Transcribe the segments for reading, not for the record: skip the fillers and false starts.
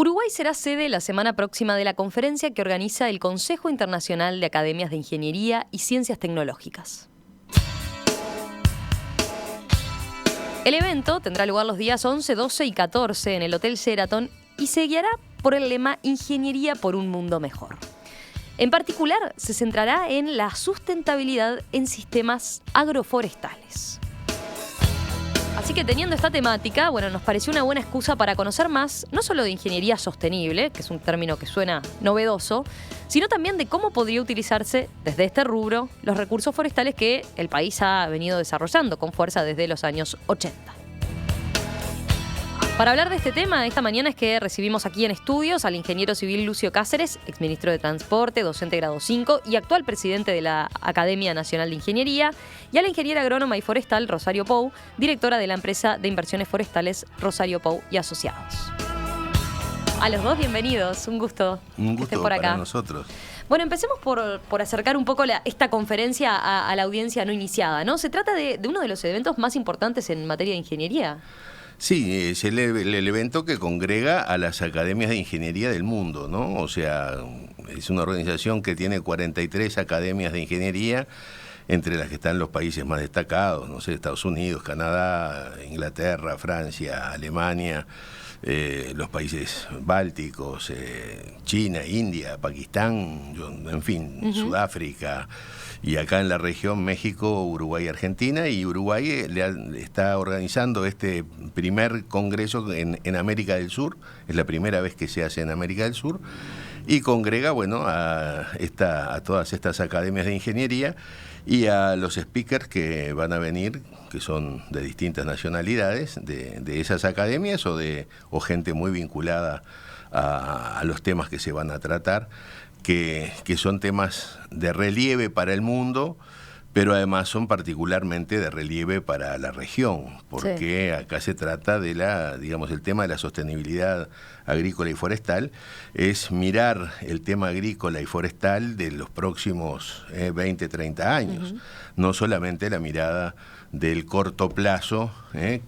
Uruguay será sede la semana próxima de la conferencia que organiza el Consejo Internacional de Academias de Ingeniería y Ciencias Tecnológicas. El evento tendrá lugar los días 11, 12 y 14 en el Hotel Sheraton y se guiará por el lema Ingeniería por un mundo mejor. En particular, se centrará en la sustentabilidad en sistemas agroforestales. Así que teniendo esta temática, nos pareció una buena excusa para conocer más, no solo de ingeniería sostenible, que es un término que suena novedoso, sino también de cómo podría utilizarse desde este rubro los recursos forestales que el país ha venido desarrollando con fuerza desde los años 80. Para hablar de este tema, esta mañana es que recibimos aquí en estudios al ingeniero civil Lucio Cáceres, exministro de Transporte, docente grado 5 y actual presidente de la Academia Nacional de Ingeniería, y a la ingeniera agrónoma y forestal Rosario Pou, directora de la empresa de inversiones forestales Rosario Pou y Asociados. A los dos, bienvenidos. Un gusto que estén por acá. Para nosotros. Bueno, empecemos por acercar un poco esta conferencia a la audiencia no iniciada, ¿no? Se trata de uno de los eventos más importantes en materia de ingeniería. Sí, es el evento que congrega a las academias de ingeniería del mundo, ¿no? O sea, es una organización que tiene 43 academias de ingeniería, entre las que están los países más destacados, no sé, Estados Unidos, Canadá, Inglaterra, Francia, Alemania, los países bálticos, China, India, Pakistán, en fin, Sudáfrica, y acá en la región México, Uruguay y Argentina, y Uruguay está organizando este primer congreso en América del Sur, es la primera vez que se hace en América del Sur, y congrega a todas estas academias de ingeniería y a los speakers que van a venir, que son de distintas nacionalidades, de esas academias o gente muy vinculada a los temas que se van a tratar, que son temas de relieve para el mundo, pero además son particularmente de relieve para la región, porque sí, acá se trata de el tema de la sostenibilidad agrícola y forestal, es mirar el tema agrícola y forestal de los próximos 20, 30 años, no solamente la mirada del corto plazo,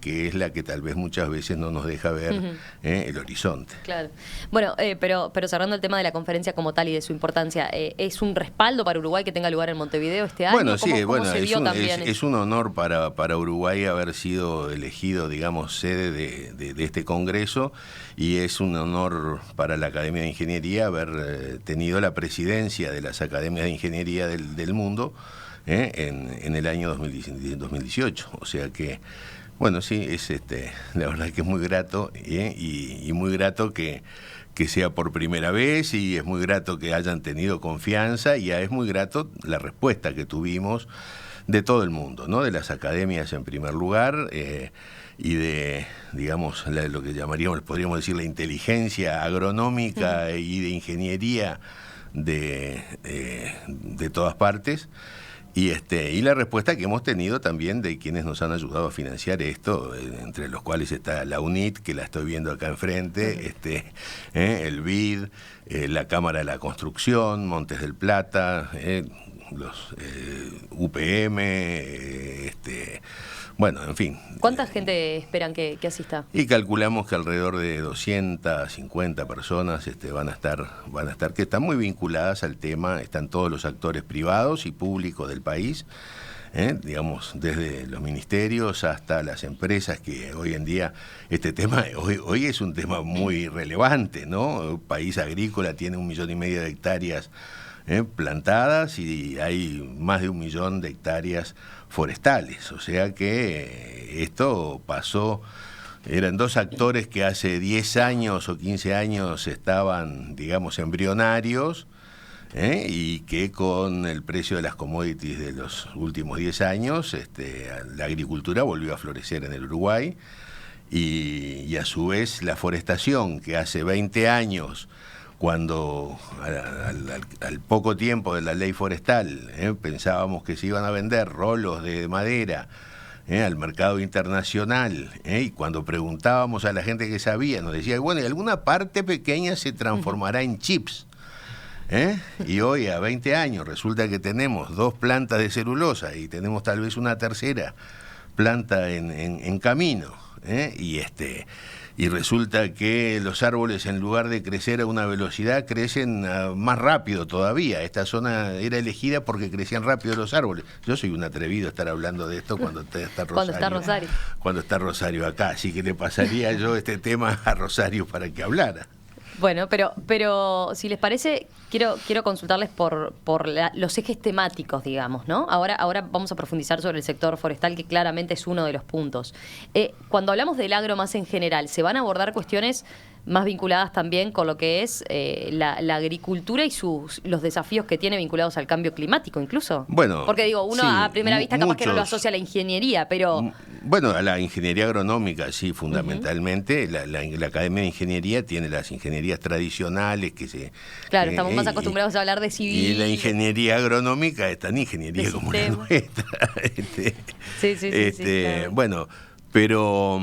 que es la que tal vez muchas veces no nos deja ver el horizonte. Claro. Bueno, pero cerrando el tema de la conferencia como tal y de su importancia, ¿es un respaldo para Uruguay que tenga lugar en Montevideo este año? Bueno, sí, es un honor para Uruguay haber sido elegido, sede de este congreso, y es un honor para la Academia de Ingeniería haber tenido la presidencia de las academias de ingeniería del mundo, en el año 2018, o sea que, sí, es la verdad que es muy grato, y muy grato que sea por primera vez, y es muy grato que hayan tenido confianza, y es muy grato la respuesta que tuvimos de todo el mundo, ¿no? De las academias en primer lugar, y de, lo que podríamos decir, la inteligencia agronómica y de ingeniería de todas partes. Y la respuesta que hemos tenido también de quienes nos han ayudado a financiar esto, entre los cuales está la UNIT, que la estoy viendo acá enfrente, el BID, la Cámara de la Construcción, Montes del Plata, los UPM, en fin. ¿Cuánta gente esperan que asista? Y calculamos que alrededor de 250 personas van a estar, que están muy vinculadas al tema, están todos los actores privados y públicos del país, desde los ministerios hasta las empresas, que hoy en día este tema, hoy es un tema muy relevante, ¿no? El país agrícola tiene 1,5 millones de hectáreas plantadas, y hay más de 1 millón de hectáreas forestales, o sea que esto pasó, eran dos actores que hace 10 años o 15 años estaban, embrionarios, y que con el precio de las commodities de los últimos 10 años, la agricultura volvió a florecer en el Uruguay, y a su vez la forestación, que hace 20 años, cuando al poco tiempo de la ley forestal pensábamos que se iban a vender rolos de madera al mercado internacional, y cuando preguntábamos a la gente que sabía, nos decía, y alguna parte pequeña se transformará en chips. Y hoy, a 20 años, resulta que tenemos 2 plantas de celulosa y tenemos tal vez una tercera planta en camino, y resulta que los árboles, en lugar de crecer a una velocidad, crecen más rápido todavía. Esta zona era elegida porque crecían rápido los árboles. Yo soy un atrevido a estar hablando de esto cuando está Rosario. Cuando está Rosario. Cuando está Rosario acá, así que le pasaría yo este tema a Rosario para que hablara. Bueno, pero si les parece, quiero consultarles por los ejes temáticos, digamos, ¿no? Ahora vamos a profundizar sobre el sector forestal, que claramente es uno de los puntos. Cuando hablamos del agro más en general, ¿se van a abordar cuestiones más vinculadas también con lo que es la agricultura y los desafíos que tiene vinculados al cambio climático incluso? Bueno, porque digo, uno sí, a primera vista capaz que no lo asocia a la ingeniería, pero... Bueno, a la ingeniería agronómica, sí, fundamentalmente. La Academia de Ingeniería tiene las ingenierías tradicionales que se... Claro, estamos más acostumbrados a hablar de civil. Y la ingeniería agronómica es tan ingeniería como la nuestra. Sí, claro. Bueno, pero...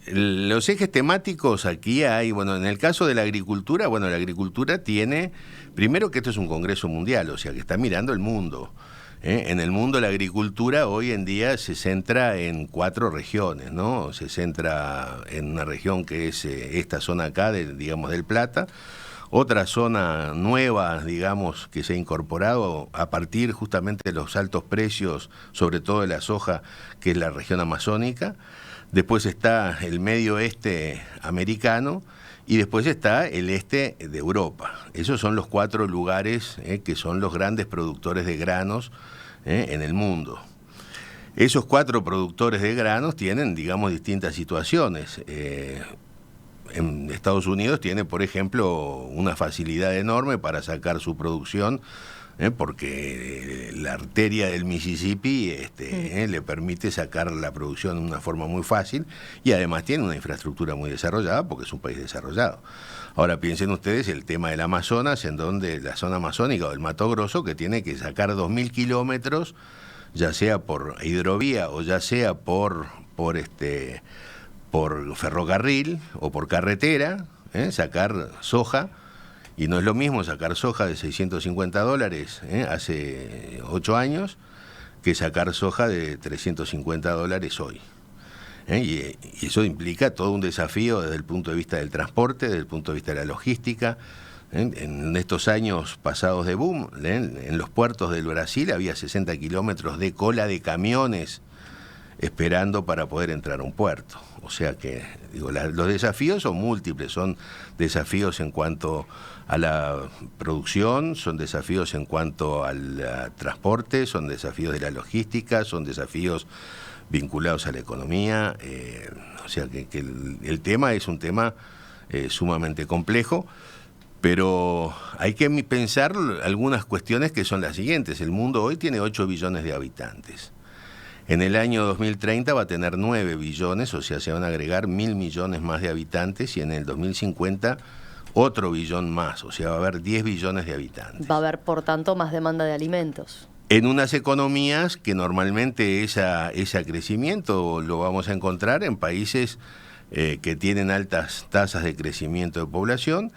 los ejes temáticos aquí hay, bueno, en el caso de la agricultura, la agricultura tiene, primero que esto es un congreso mundial, o sea que está mirando el mundo. En el mundo la agricultura hoy en día se centra en 4 regiones, ¿no? Se centra en una región que es esta zona acá, digamos, del Plata, otra zona nueva, digamos, que se ha incorporado a partir justamente de los altos precios, sobre todo de la soja, que es la región amazónica. Después está el medio oeste americano y después está el este de Europa. Esos son los 4 lugares que son los grandes productores de granos en el mundo. Esos 4 productores de granos tienen, digamos, distintas situaciones. En Estados Unidos tiene, por ejemplo, una facilidad enorme para sacar su producción, porque la arteria del Mississippi le permite sacar la producción de una forma muy fácil y además tiene una infraestructura muy desarrollada porque es un país desarrollado. Ahora piensen ustedes el tema del Amazonas, en donde la zona amazónica o el Mato Grosso, que tiene que sacar 2.000 kilómetros, ya sea por hidrovía o ya sea por ferrocarril o por carretera, sacar soja. Y no es lo mismo sacar soja de $650 hace 8 años que sacar soja de $350 hoy. Y eso implica todo un desafío desde el punto de vista del transporte, desde el punto de vista de la logística. En estos años pasados de boom, en los puertos del Brasil había 60 kilómetros de cola de camiones esperando para poder entrar a un puerto. O sea que los desafíos son múltiples, son desafíos en cuanto a la producción, son desafíos en cuanto al transporte, son desafíos de la logística, son desafíos vinculados a la economía. O sea que el tema es un tema sumamente complejo, pero hay que pensar algunas cuestiones que son las siguientes. El mundo hoy tiene 8 billones de habitantes. En el año 2030 va a tener 9 billones, o sea, se van a agregar 1.000 millones más de habitantes, y en el 2050 otro billón más, o sea, va a haber 10 billones de habitantes. Va a haber, por tanto, más demanda de alimentos. En unas economías que normalmente ese crecimiento lo vamos a encontrar en países que tienen altas tasas de crecimiento de población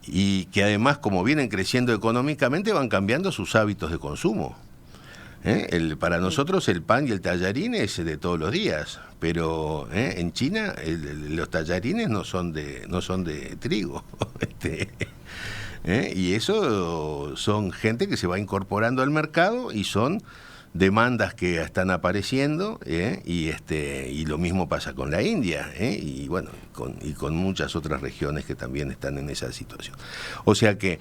y que además, como vienen creciendo económicamente, van cambiando sus hábitos de consumo. Para nosotros el pan y el tallarín es de todos los días, pero en China los tallarines no son de trigo. Y eso son gente que se va incorporando al mercado y son demandas que están apareciendo, y lo mismo pasa con la India, y bueno, con muchas otras regiones que también están en esa situación. O sea que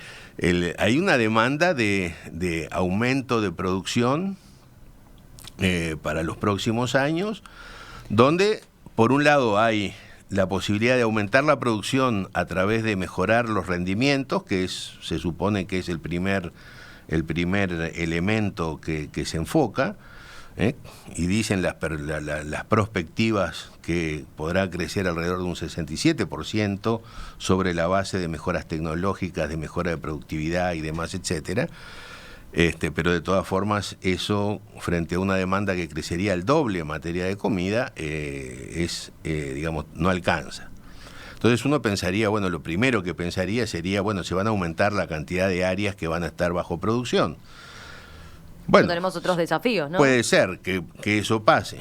hay una demanda de aumento de producción para los próximos años, donde por un lado hay la posibilidad de aumentar la producción a través de mejorar los rendimientos, que se supone que es el primer elemento que se enfoca, y dicen las prospectivas que podrá crecer alrededor de un 67% sobre la base de mejoras tecnológicas, de mejora de productividad y demás, etcétera. Pero de todas formas, eso frente a una demanda que crecería al doble en materia de comida, digamos, no alcanza. Entonces uno pensaría, bueno, lo primero que pensaría sería, bueno, se van a aumentar la cantidad de áreas que van a estar bajo producción. Bueno, tenemos otros desafíos, ¿no? Puede ser que eso pase.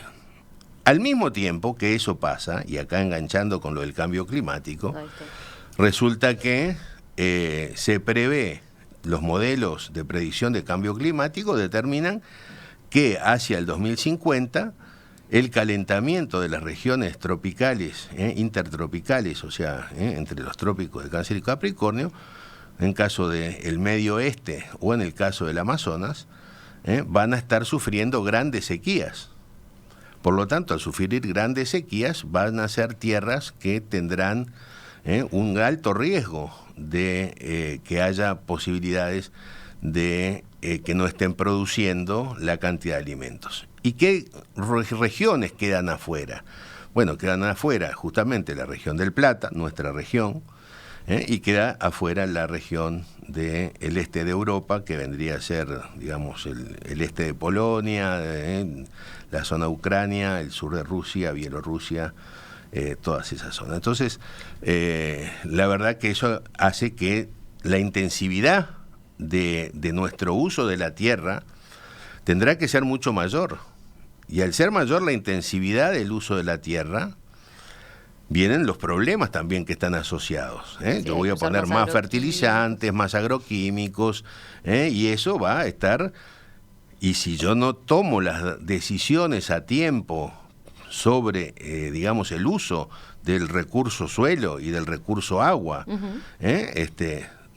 Al mismo tiempo que eso pasa, y acá enganchando con lo del cambio climático, resulta que se prevé, los modelos de predicción de cambio climático determinan que hacia el 2050 el calentamiento de las regiones tropicales, intertropicales, o sea, entre los trópicos de Cáncer y Capricornio, en caso del Medio Oeste o en el caso del Amazonas, van a estar sufriendo grandes sequías. Por lo tanto, al sufrir grandes sequías, van a ser tierras que tendrán un alto riesgo de que haya posibilidades de que no estén produciendo la cantidad de alimentos. ¿Y qué regiones quedan afuera? Bueno, quedan afuera justamente la región del Plata, nuestra región, y queda afuera la región del este de Europa, que vendría a ser, digamos, el este de Polonia, la zona de Ucrania, el sur de Rusia, Bielorrusia, todas esas zonas. Entonces, la verdad que eso hace que la intensividad de nuestro uso de la tierra tendrá que ser mucho mayor. Y al ser mayor la intensividad del uso de la tierra, vienen los problemas también que están asociados. Sí, yo voy a poner más fertilizantes, más agroquímicos, y eso va a estar... Y si yo no tomo las decisiones a tiempo sobre, digamos, el uso del recurso suelo y del recurso agua,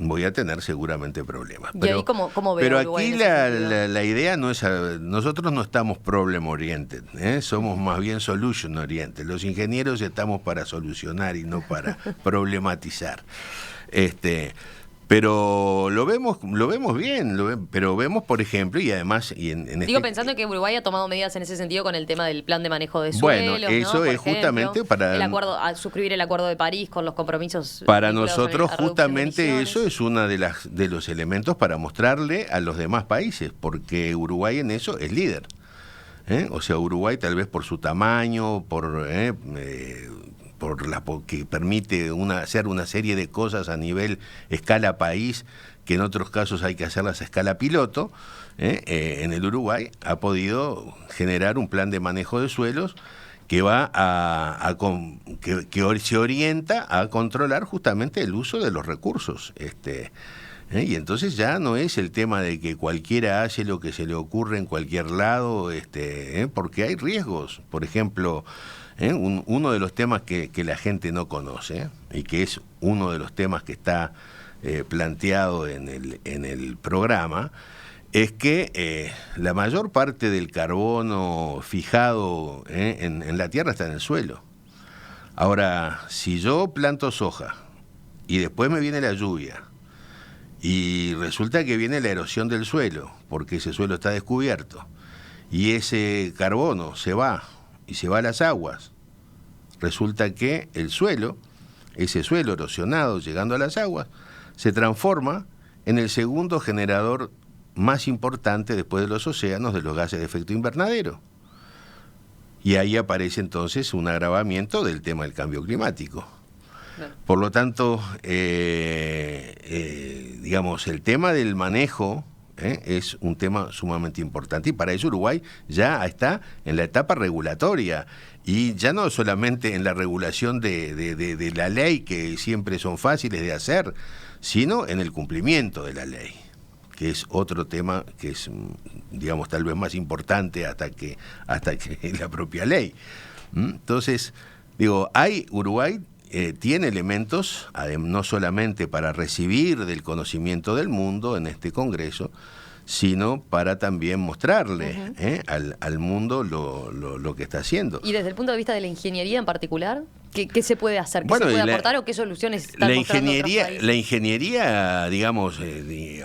voy a tener seguramente problemas. ¿Y ahí cómo veo pero aquí la idea no es... Nosotros no estamos problem oriented, somos más bien solution oriented. Los ingenieros estamos para solucionar y no para problematizar. Pero lo vemos bien, pero vemos, por ejemplo, y además... Digo, pensando que Uruguay ha tomado medidas en ese sentido con el tema del plan de manejo de suelos, bueno, eso ¿no? es justamente para... al suscribir el Acuerdo de París con los compromisos... Para nosotros justamente eso es uno de los elementos para mostrarle a los demás países, porque Uruguay en eso es líder. O sea, Uruguay tal vez por su tamaño, que permite hacer una serie de cosas a nivel escala país, que en otros casos hay que hacerlas a escala piloto, en el Uruguay ha podido generar un plan de manejo de suelos que va que se orienta a controlar justamente el uso de los recursos. Y entonces ya no es el tema de que cualquiera hace lo que se le ocurre en cualquier lado, porque hay riesgos. Por ejemplo, uno de los temas que la gente no conoce, y que es uno de los temas que está planteado en el programa, es que la mayor parte del carbono fijado en la tierra está en el suelo. Ahora, si yo planto soja y después me viene la lluvia y resulta que viene la erosión del suelo, porque ese suelo está descubierto, y ese carbono se va a las aguas, resulta que el suelo, ese suelo erosionado llegando a las aguas, se transforma en el segundo generador más importante después de los océanos de los gases de efecto invernadero. Y ahí aparece entonces un agravamiento del tema del cambio climático. Claro. Por lo tanto, digamos, el tema del manejo es un tema sumamente importante, y para eso Uruguay ya está en la etapa regulatoria, y ya no solamente en la regulación de la ley, que siempre son fáciles de hacer, sino en el cumplimiento de la ley, que es otro tema que es, digamos, tal vez más importante hasta que la propia ley. Entonces, digo, Uruguay tiene elementos, no solamente para recibir del conocimiento del mundo en este Congreso, sino para también mostrarle al mundo lo que está haciendo. Y desde el punto de vista de la ingeniería en particular, ¿qué se puede hacer? ¿Qué se puede aportar o qué soluciones están mostrando otros países? La ingeniería, digamos,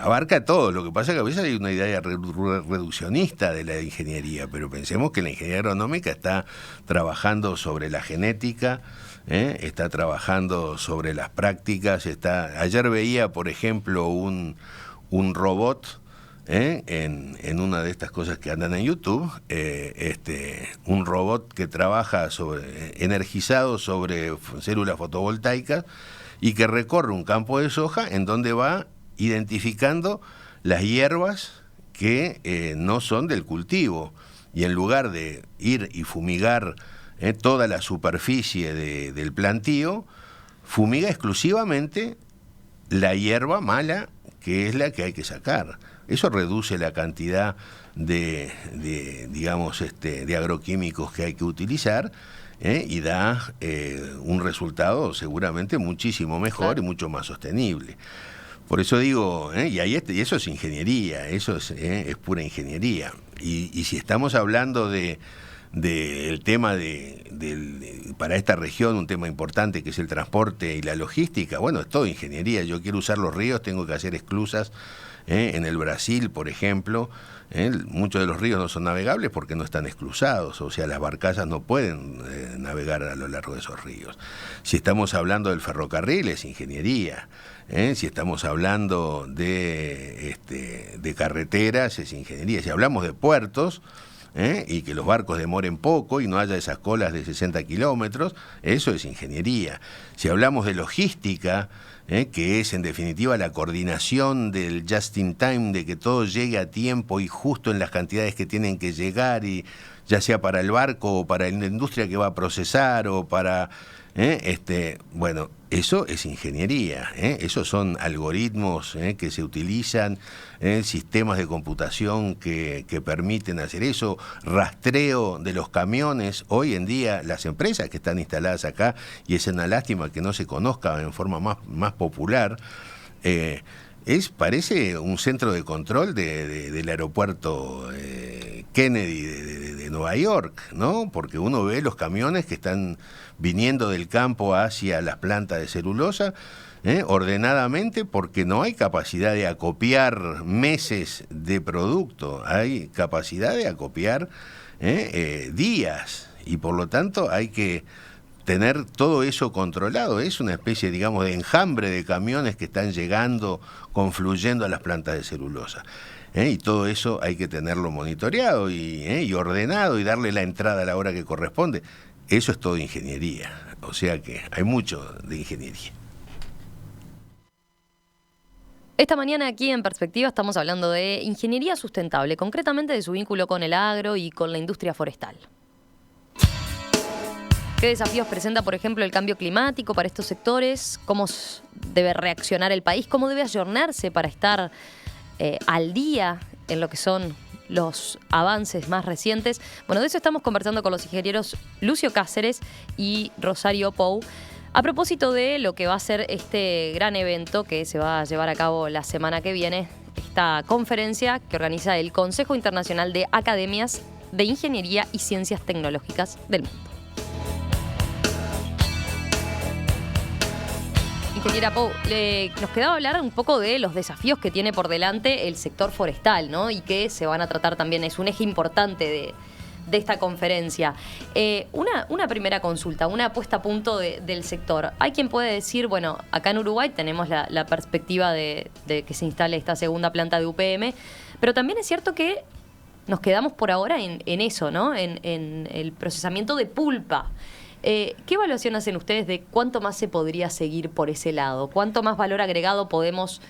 abarca todo. Lo que pasa es que a veces hay una idea reduccionista de la ingeniería, pero pensemos que la ingeniería agronómica está trabajando sobre la genética, está trabajando sobre las prácticas. Ayer veía, por ejemplo, un robot en una de estas cosas que andan en YouTube, un robot que trabaja energizado sobre células fotovoltaicas y que recorre un campo de soja en donde va identificando las hierbas que no son del cultivo, y en lugar de ir y fumigar toda la superficie del plantío, fumiga exclusivamente la hierba mala, que es la que hay que sacar. Eso reduce la cantidad de agroquímicos que hay que utilizar, y da un resultado seguramente muchísimo mejor, claro, y mucho más sostenible. Por eso digo, y eso es ingeniería, eso es pura ingeniería. Y si estamos hablando del tema para esta región, un tema importante que es el transporte y la logística, bueno, es todo ingeniería. Yo quiero usar los ríos, tengo que hacer esclusas. En el Brasil, por ejemplo, muchos de los ríos no son navegables porque no están esclusados, o sea, las barcazas no pueden navegar a lo largo de esos ríos. Si estamos hablando del ferrocarril, es ingeniería. Si estamos hablando de carreteras, es ingeniería. Si hablamos de puertos, y que los barcos demoren poco y no haya esas colas de 60 kilómetros, eso es ingeniería. Si hablamos de logística, que es en definitiva la coordinación del just in time, de que todo llegue a tiempo y justo en las cantidades que tienen que llegar, y ya sea para el barco o para la industria que va a procesar o para... bueno, eso es ingeniería, esos son algoritmos que se utilizan, sistemas de computación que permiten hacer eso, rastreo de los camiones. Hoy en día las empresas que están instaladas acá, y es una lástima que no se conozca en forma más popular, parece un centro de control del aeropuerto Kennedy de Nueva York, ¿no? Porque uno ve los camiones que están viniendo del campo hacia las plantas de celulosa, ordenadamente, porque no hay capacidad de acopiar meses de producto, hay capacidad de acopiar días, y por lo tanto hay que tener todo eso controlado. Es una especie, digamos, de enjambre de camiones que están llegando, confluyendo a las plantas de celulosa. Y todo eso hay que tenerlo monitoreado y ordenado, y darle la entrada a la hora que corresponde. Eso es todo ingeniería. O sea que hay mucho de ingeniería. Esta mañana aquí en Perspectiva estamos hablando de ingeniería sustentable, concretamente de su vínculo con el agro y con la industria forestal. ¿Qué desafíos presenta, por ejemplo, el cambio climático para estos sectores? ¿Cómo debe reaccionar el país? ¿Cómo debe ayornarse para estar al día en lo que son los avances más recientes? Bueno, de eso estamos conversando con los ingenieros Lucio Cáceres y Rosario Pou, a propósito de lo que va a ser este gran evento que se va a llevar a cabo la semana que viene, esta conferencia que organiza el Consejo Internacional de Academias de Ingeniería y Ciencias Tecnológicas del Mundo. Ingeniera Pou, nos quedaba hablar un poco de los desafíos que tiene por delante el sector forestal, ¿no? Y que se van a tratar también, es un eje importante de esta conferencia. Una primera consulta, una puesta a punto del sector. Hay quien puede decir, bueno, acá en Uruguay tenemos la perspectiva de que se instale esta segunda planta de UPM, pero también es cierto que nos quedamos por ahora en eso, ¿no? En el procesamiento de pulpa. ¿Qué evaluación hacen ustedes de cuánto más se podría seguir por ese lado? ¿Cuánto más valor agregado podemos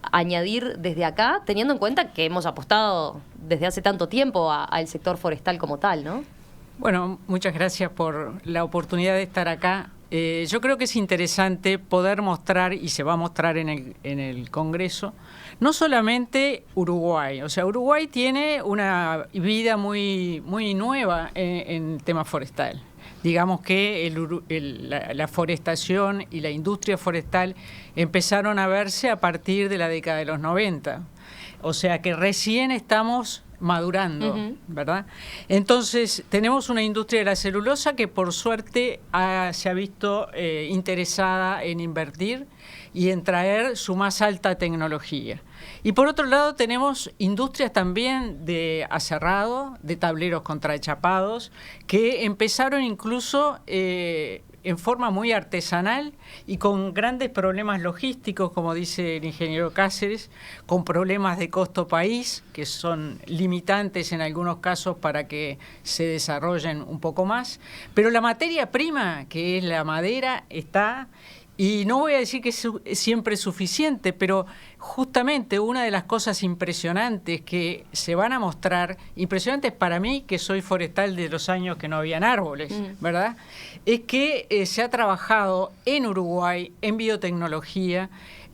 añadir desde acá, teniendo en cuenta que hemos apostado desde hace tanto tiempo al sector forestal como tal, ¿no? Bueno, muchas gracias por la oportunidad de estar acá. Yo creo que es interesante poder mostrar, y se va a mostrar en el Congreso, no solamente Uruguay. O sea, Uruguay tiene una vida muy nueva en el tema forestal. Digamos que la forestación y la industria forestal empezaron a verse a partir de la década de los 90. O sea que recién estamos madurando, ¿verdad? Entonces, tenemos una industria de la celulosa que por suerte se ha visto interesada en invertir y en traer su más alta tecnología. Y por otro lado tenemos industrias también de aserrado, de tableros contrachapados, que empezaron incluso en forma muy artesanal y con grandes problemas logísticos, como dice el ingeniero Cáceres, con problemas de costo país, que son limitantes en algunos casos para que se desarrollen un poco más. Pero la materia prima, que es la madera, está Y no voy a decir que es siempre suficiente, pero justamente una de las cosas impresionantes que se van a mostrar, impresionantes para mí, que soy forestal de los años que no habían árboles, ¿verdad? Es que se ha trabajado en Uruguay en biotecnología,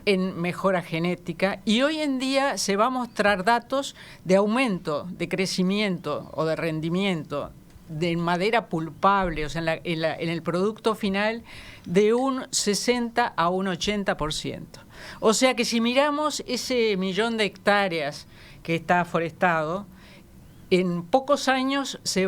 en mejora genética, y hoy en día se va a mostrar datos de aumento, de crecimiento o de rendimiento de madera pulpable, o sea, en el producto final, de un 60 a un 80%. O sea que si miramos ese 1.000.000 de hectáreas que está forestado, en pocos años se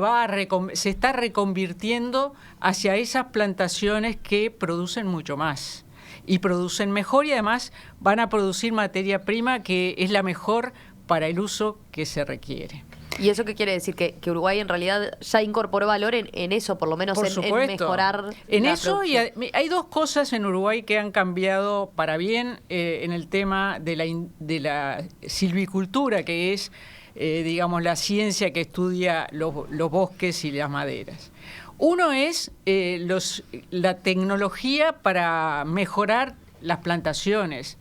está reconvirtiendo hacia esas plantaciones que producen mucho más y producen mejor, y además van a producir materia prima que es la mejor para el uso que se requiere. ¿Y eso qué quiere decir? ¿Que Uruguay en realidad ya incorporó valor en eso, por lo menos en mejorar en la eso? Y producción? hay dos cosas en Uruguay que han cambiado para bien en el tema de la silvicultura, que es, digamos, la ciencia que estudia los bosques y las maderas. Uno es la tecnología para mejorar las plantaciones.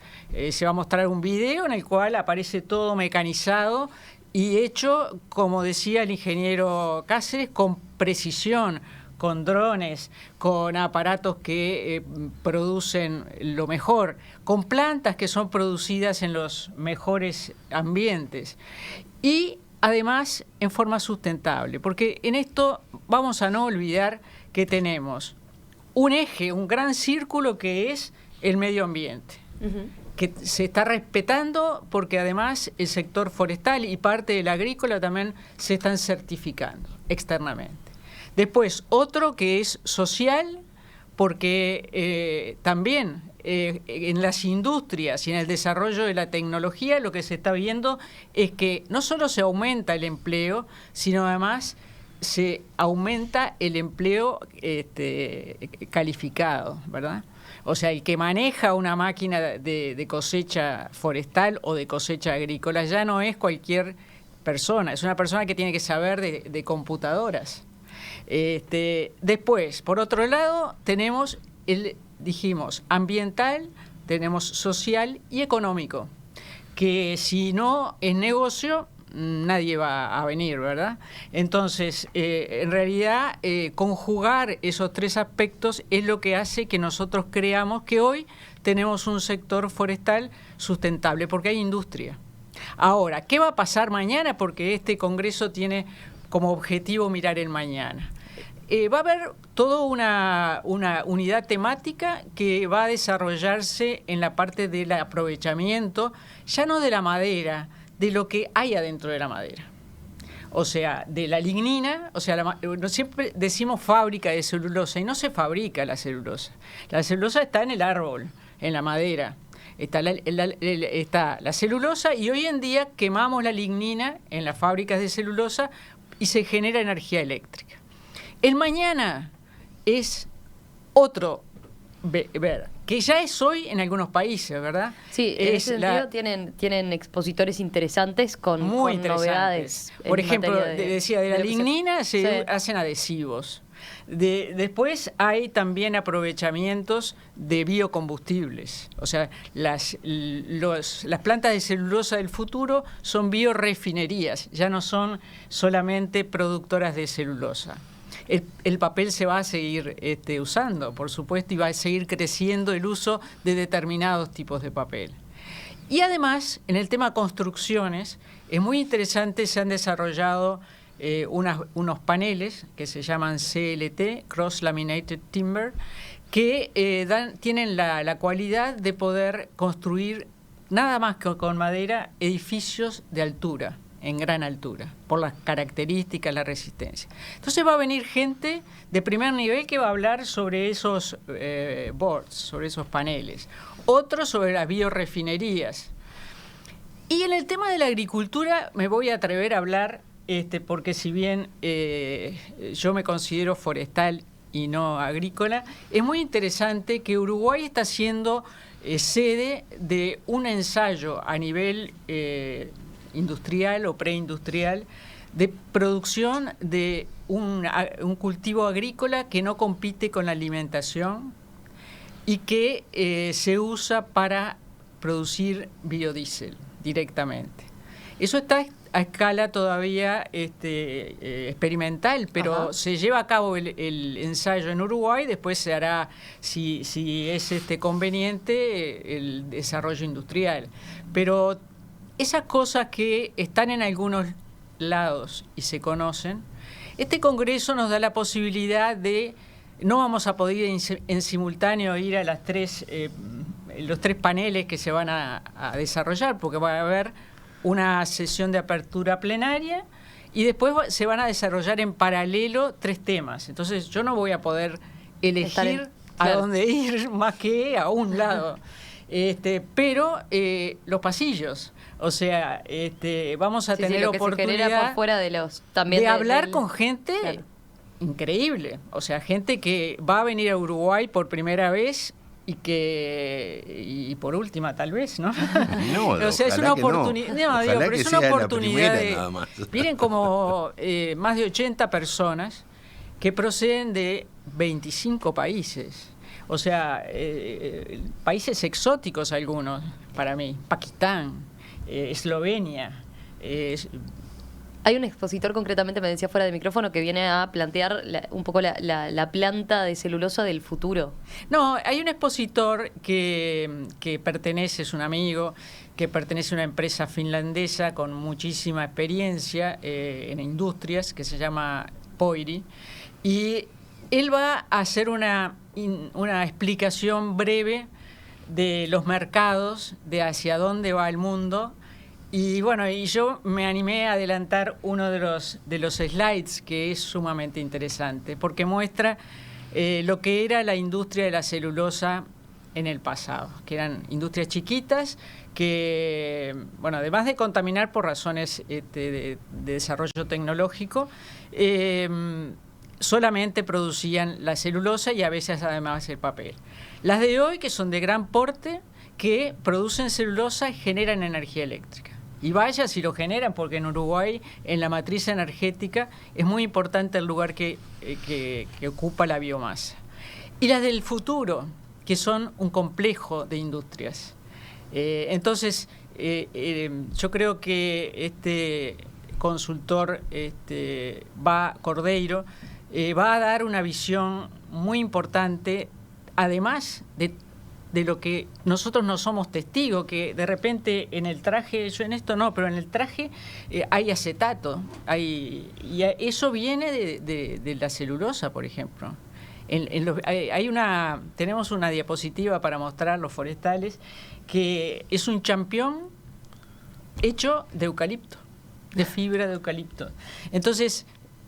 Se va a mostrar un video en el cual aparece todo mecanizado y hecho, como decía el ingeniero Cáceres, con precisión, con drones, con aparatos que producen lo mejor, con plantas que son producidas en los mejores ambientes y además en forma sustentable, porque en esto vamos a no olvidar que tenemos un eje, un gran círculo que es el medio ambiente. Que se está respetando porque además el sector forestal y parte del agrícola también se están certificando externamente. Después, otro que es social, porque también en las industrias y en el desarrollo de la tecnología lo que se está viendo es que no solo se aumenta el empleo, sino además se aumenta el empleo calificado, ¿verdad? O sea, el que maneja una máquina de cosecha forestal o de cosecha agrícola ya no es cualquier persona, es una persona que tiene que saber de computadoras. Después, por otro lado, tenemos dijimos, ambiental, tenemos social y económico, que si no es negocio, nadie va a venir, ¿verdad? Entonces, en realidad, conjugar esos tres aspectos es lo que hace que nosotros creamos que hoy tenemos un sector forestal sustentable, porque hay industria. Ahora, ¿qué va a pasar mañana? Porque este Congreso tiene como objetivo mirar el mañana. Va a haber toda una unidad temática que va a desarrollarse en la parte del aprovechamiento, ya no de la madera, de lo que hay adentro de la madera. O sea, de la lignina, o sea, siempre decimos fábrica de celulosa y no se fabrica la celulosa. La celulosa está en el árbol, en la madera. Está la celulosa y hoy en día quemamos la lignina en las fábricas de celulosa y se genera energía eléctrica. El mañana es otro ver, que ya es hoy en algunos países, ¿verdad? Sí, en ese sentido tienen expositores interesantes con novedades. Por ejemplo, decía, de la lignina se sí. hacen adhesivos. Después hay también aprovechamientos de biocombustibles. O sea, las plantas de celulosa del futuro son biorefinerías, ya no son solamente productoras de celulosa. El papel se va a seguir usando, por supuesto, y va a seguir creciendo el uso de determinados tipos de papel. Y además, en el tema construcciones, es muy interesante, se han desarrollado unos paneles que se llaman CLT, Cross Laminated Timber, que tienen la cualidad de poder construir, nada más que con madera, edificios de altura, en gran altura, por las características, la resistencia. Entonces va a venir gente de primer nivel que va a hablar sobre esos boards, sobre esos paneles, otros sobre las biorefinerías. Y en el tema de la agricultura me voy a atrever a hablar, porque si bien yo me considero forestal y no agrícola, es muy interesante que Uruguay está siendo sede de un ensayo a nivel industrial o preindustrial de producción de un cultivo agrícola que no compite con la alimentación, y que se usa para producir biodiesel directamente. Eso está a escala todavía experimental, pero se lleva a cabo el ensayo en Uruguay, después se hará, si es conveniente, el desarrollo industrial. Pero esas cosas que están en algunos lados y se conocen, este congreso nos da la posibilidad de, no vamos a poder en simultáneo ir a los tres paneles que se van a desarrollar, porque va a haber una sesión de apertura plenaria y después se van a desarrollar en paralelo 3 temas. Entonces yo no voy a poder elegir a dónde ir más que a un lado. Pero los pasillos, o sea, vamos a tener lo que oportunidad se genera por fuera de los también de hablar con gente increíble, o sea, gente que va a venir a Uruguay por primera vez y por última tal vez, ¿no? No, o sea, es una oportunidad, pero es una oportunidad de, miren, como más de 80 personas que proceden de 25 países. O sea, países exóticos algunos, para mí. Pakistán, Eslovenia. Hay un expositor, concretamente, me decía fuera de micrófono, que viene a plantear un poco la planta de celulosa del futuro. No, hay un expositor que pertenece, es un amigo, que pertenece a una empresa finlandesa con muchísima experiencia en industrias, que se llama Poiri, y él va a hacer una explicación breve de los mercados, de hacia dónde va el mundo. Y bueno, y yo me animé a adelantar uno de los slides, que es sumamente interesante, porque muestra lo que era la industria de la celulosa en el pasado, que eran industrias chiquitas que, bueno, además de contaminar por razones de desarrollo tecnológico, solamente producían la celulosa y a veces además el papel. Las de hoy, que son de gran porte, que producen celulosa y generan energía eléctrica. Y vaya si lo generan, porque en Uruguay, en la matriz energética, es muy importante el lugar que ocupa la biomasa. Y las del futuro, que son un complejo de industrias. Entonces, yo creo que este consultor, Cordeiro, va a dar una visión muy importante, además de lo que nosotros no somos testigos, que de repente en el traje, yo en esto no, pero en el traje hay acetato, y eso viene de la celulosa, por ejemplo. Tenemos una diapositiva para mostrar los forestales, que es un champión hecho de eucalipto, de fibra de eucalipto. Entonces,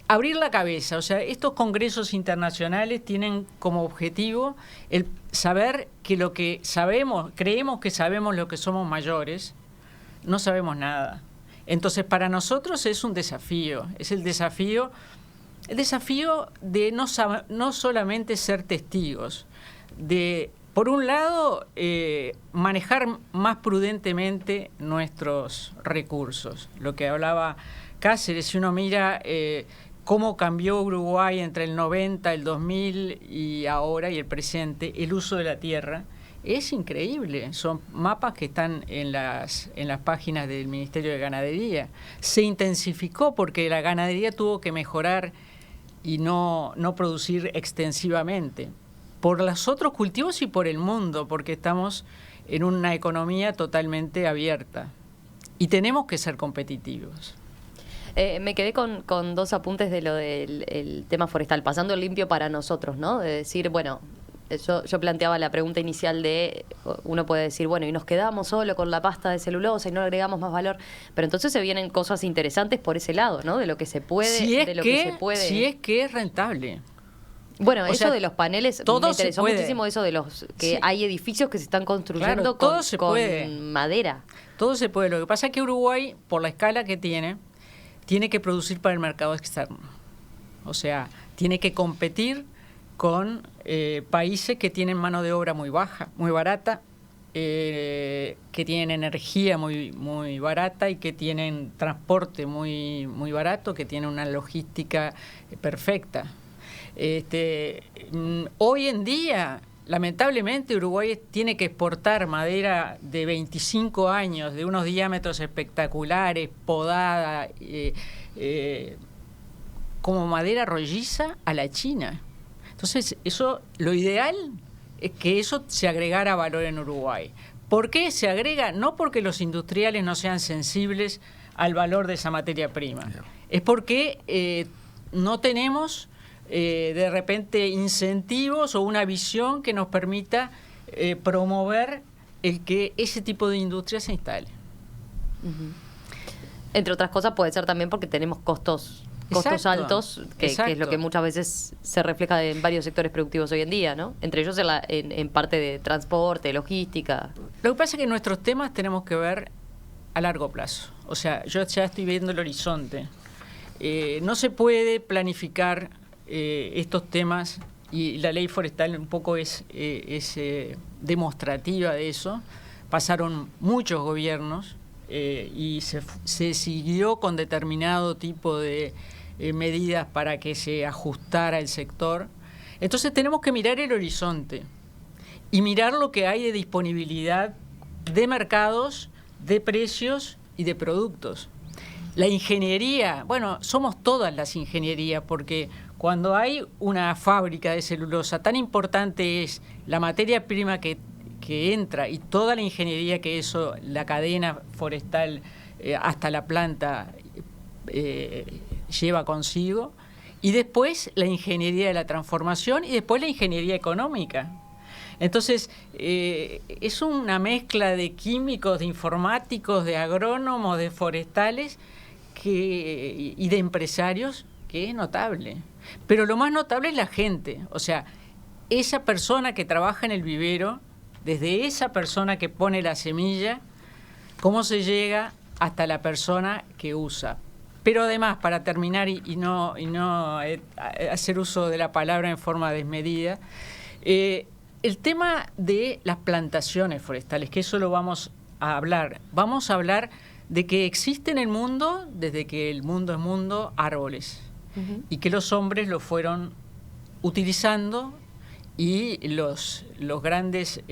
abrir la cabeza, o sea, estos congresos internacionales tienen como objetivo el saber que lo que sabemos, creemos que sabemos lo que somos mayores, no sabemos nada. Entonces, para nosotros es un desafío, es el desafío de no solamente ser testigos, de, por un lado, manejar más prudentemente nuestros recursos. Lo que hablaba Cáceres, si uno mira cómo cambió Uruguay entre el 90, el 2000 y ahora y el presente, el uso de la tierra, es increíble. Son mapas que están en las páginas del Ministerio de Ganadería. Se intensificó porque la ganadería tuvo que mejorar y no producir extensivamente, por los otros cultivos y por el mundo, porque estamos en una economía totalmente abierta y tenemos que ser competitivos. Me quedé con 2 apuntes de lo del tema forestal, pasando el limpio para nosotros, ¿no? De decir, bueno, yo planteaba la pregunta inicial de, uno puede decir, bueno, y nos quedamos solo con la pasta de celulosa y no agregamos más valor, pero entonces se vienen cosas interesantes por ese lado, ¿no? De lo que se puede, Si es que es rentable. Bueno, eso de los paneles, me interesó muchísimo eso de los que hay edificios que se están construyendo con madera. Todo se puede. Lo que pasa es que Uruguay, por la escala que tiene que producir para el mercado externo. O sea, tiene que competir con países que tienen mano de obra muy baja, muy barata, que tienen energía muy barata y que tienen transporte muy barato, que tienen una logística perfecta. Hoy en día lamentablemente Uruguay tiene que exportar madera de 25 años, de unos diámetros espectaculares, podada, como madera rolliza a la China. Entonces, eso, lo ideal es que eso se agregara valor en Uruguay. ¿Por qué se agrega? No porque los industriales no sean sensibles al valor de esa materia prima. Es porque no tenemos de repente incentivos o una visión que nos permita promover el que ese tipo de industria se instale. Uh-huh. Entre otras cosas puede ser también porque tenemos costos altos, que es lo que muchas veces se refleja en varios sectores productivos hoy en día, ¿no? Entre ellos en parte de transporte, logística. Lo que pasa es que nuestros temas tenemos que ver a largo plazo. O sea, yo ya estoy viendo el horizonte. No se puede planificar estos temas, y la ley forestal un poco es demostrativa de eso. Pasaron muchos gobiernos y se siguió con determinado tipo de medidas para que se ajustara el sector. Entonces tenemos que mirar el horizonte y mirar lo que hay de disponibilidad de mercados, de precios y de productos. La ingeniería, bueno, somos todas las ingenierías, porque cuando hay una fábrica de celulosa, tan importante es la materia prima que entra y toda la ingeniería que eso, la cadena forestal hasta la planta lleva consigo, y después la ingeniería de la transformación y después la ingeniería económica. Entonces, es una mezcla de químicos, de informáticos, de agrónomos, de forestales y de empresarios que es notable. Pero lo más notable es la gente, o sea, esa persona que trabaja en el vivero, desde esa persona que pone la semilla, cómo se llega hasta la persona que usa. Pero además, para terminar y no hacer uso de la palabra en forma desmedida, el tema de las plantaciones forestales, que eso lo vamos a hablar. Vamos a hablar de que existe en el mundo, desde que el mundo es mundo, árboles. Uh-huh. Y que los hombres lo fueron utilizando, y los grandes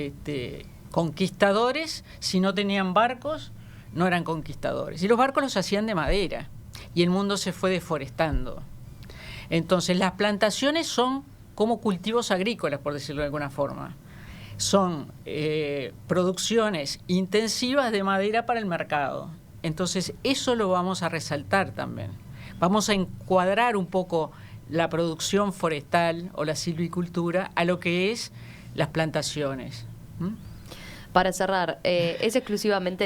conquistadores, si no tenían barcos, no eran conquistadores. Y los barcos los hacían de madera, y el mundo se fue deforestando. Entonces, las plantaciones son como cultivos agrícolas, por decirlo de alguna forma. Son producciones intensivas de madera para el mercado. Entonces, eso lo vamos a resaltar también. Vamos a encuadrar un poco la producción forestal o la silvicultura a lo que es las plantaciones. Para cerrar, ¿es exclusivamente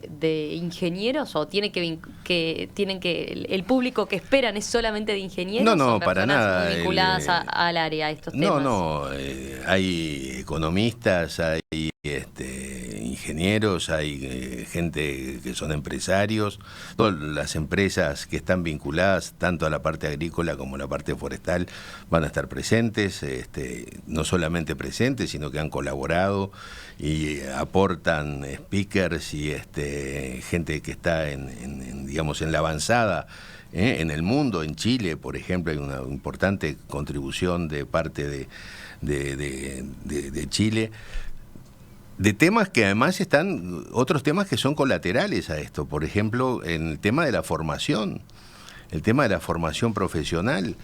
de ingenieros o tienen que el público que esperan es solamente de ingenieros? No, ¿o para nada. Muy vinculadas al área, a estos temas? No, hay economistas, hay ingenieros, hay gente que son empresarios, todas las empresas que están vinculadas tanto a la parte agrícola como a la parte forestal van a estar presentes, no solamente presentes, sino que han colaborado y aportan speakers y gente que está digamos en la avanzada en el mundo. En Chile, por ejemplo, hay una importante contribución de parte de Chile, de temas que además están, otros temas que son colaterales a esto, por ejemplo, en el tema de la formación profesional,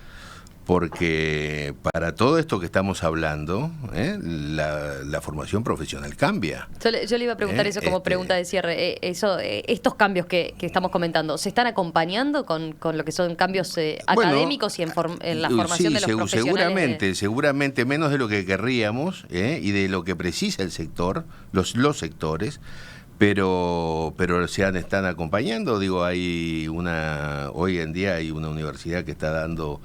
porque para todo esto que estamos hablando, la formación profesional cambia. Yo le iba a preguntar eso como pregunta de cierre. Estos cambios que estamos comentando, ¿se están acompañando con lo que son cambios académicos y en la formación de los profesionales? Seguramente menos de lo que querríamos y de lo que precisa el sector, los sectores, pero están acompañando. Digo, hoy en día hay una universidad que está dando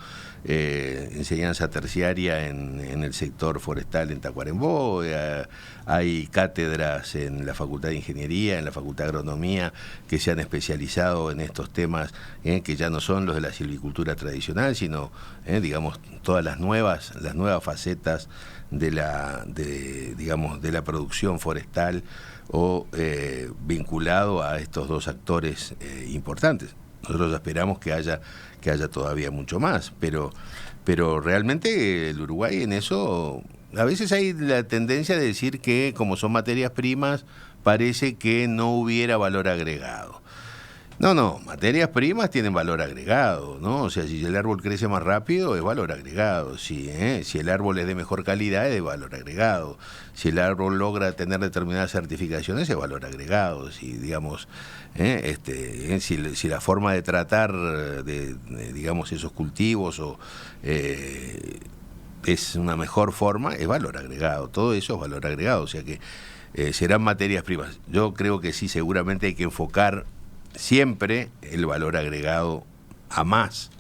enseñanza terciaria en el sector forestal en Tacuarembó, hay cátedras en la Facultad de Ingeniería, en la Facultad de Agronomía, que se han especializado en estos temas, que ya no son los de la silvicultura tradicional, sino digamos todas las nuevas facetas de la producción forestal o vinculado a estos dos actores importantes. Nosotros esperamos que haya todavía mucho más, pero realmente el Uruguay en eso A veces hay la tendencia de decir que como son materias primas, parece que no hubiera valor agregado. No, materias primas tienen valor agregado, ¿no? O sea, si el árbol crece más rápido, es valor agregado. Si el árbol es de mejor calidad, es de valor agregado. Si el árbol logra tener determinadas certificaciones, es valor agregado. Si, digamos, si la forma de tratar digamos, esos cultivos es una mejor forma, es valor agregado. Todo eso es valor agregado. O sea que serán materias primas. Yo creo que sí, seguramente hay que enfocar siempre el valor agregado a más.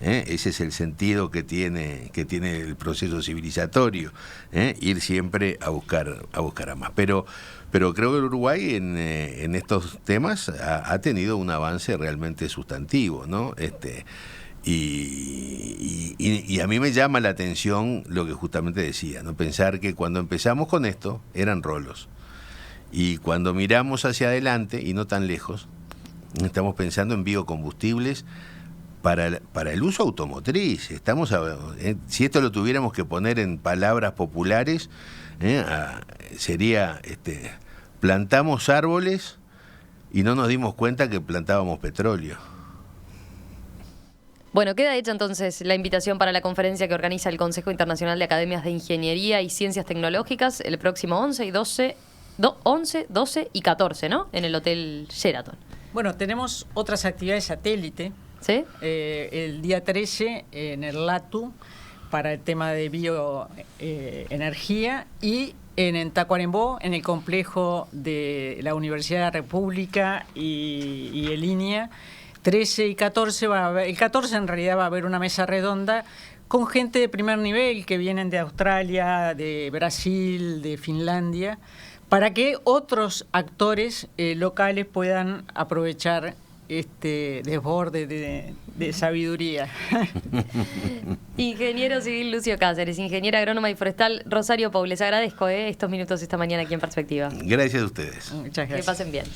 Ese es el sentido que tiene el proceso civilizatorio, ir siempre a buscar a más. Pero creo que el Uruguay en estos temas ha tenido un avance realmente sustantivo, ¿no? Y a mí me llama la atención lo que justamente decía, ¿no? Pensar que cuando empezamos con esto eran rolos, y cuando miramos hacia adelante y no tan lejos, estamos pensando en biocombustibles para el uso automotriz. Si esto lo tuviéramos que poner en palabras populares, sería plantamos árboles y no nos dimos cuenta que plantábamos petróleo. Bueno, queda hecha entonces la invitación para la conferencia que organiza el Consejo Internacional de Academias de Ingeniería y Ciencias Tecnológicas el próximo 11, 12 y 14, ¿no? En el Hotel Sheraton. Bueno, tenemos otras actividades satélite. ¿Sí? El día 13 en el LATU para el tema de bioenergía y en Tacuarembó, en el complejo de la Universidad de la República y el INEA, 13 y 14 va a haber, el 14 en realidad va a haber una mesa redonda con gente de primer nivel que vienen de Australia, de Brasil, de Finlandia, para que otros actores locales puedan aprovechar este desborde de sabiduría. Ingeniero civil Lucio Cáceres, ingeniera agrónoma y forestal Rosario Pou, les agradezco estos minutos esta mañana aquí en Perspectiva. Gracias a ustedes. Muchas gracias. Que pasen bien.